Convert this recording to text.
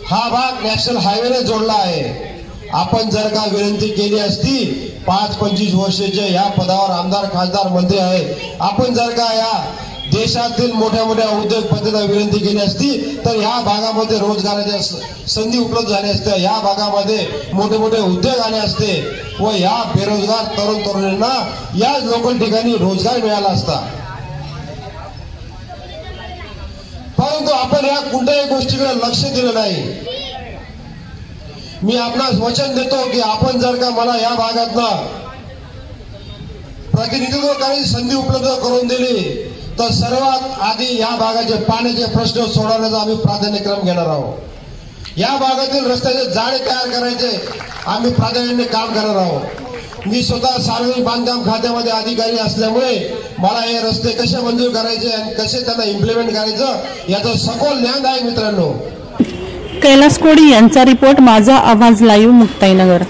हा भाग नॅशनल हायवेने जोडला आहे। आपण जर का विनंती केली असती, 5-25 वर्षाचे या पदावर आमदार खासदार मंत्री आहे, आपण जर का या देशातील मोठ्या मोठ्या उद्योगपतींना विनंती केली असती तर या भागामध्ये रोजगाराच्या संधी उपलब्ध झाल्या असत्या, या भागामध्ये मोठे मोठे उद्योग आले असते व या बेरोजगार तरुण तरुणींना या लोकल ठिकाणी रोजगार मिळाला असता। परंतु आपण या कोणत्याही गोष्टीकडे लक्ष दिलं नाही। मी आपणास वचन देतो की आपण जर का मला या भागातनं प्रतिनिधित्व करण्याची संधी उपलब्ध करून दिली तर सर्वात आधी या भागाचे पाण्याचे प्रश्न सोडवण्याचा आम्ही प्राधान्यक्रम घेणार आहोत। या भागातील रस्त्याचे जाळे तयार करायचे आम्ही प्राधान्याने काम करणार आहोत। मी स्वतः सार्वजनिक बांधकाम खात्यामध्ये अधिकारी असल्यामुळे मला हे रस्ते कसे मंजूर करायचे आणि कसे त्यांना इम्प्लिमेंट करायचं याचं सखोल ज्ञान आहे मित्रांनो। कैलास कोडी यांचा रिपोर्ट, माझा आवाज लाईव्ह, मुक्ताईनगर।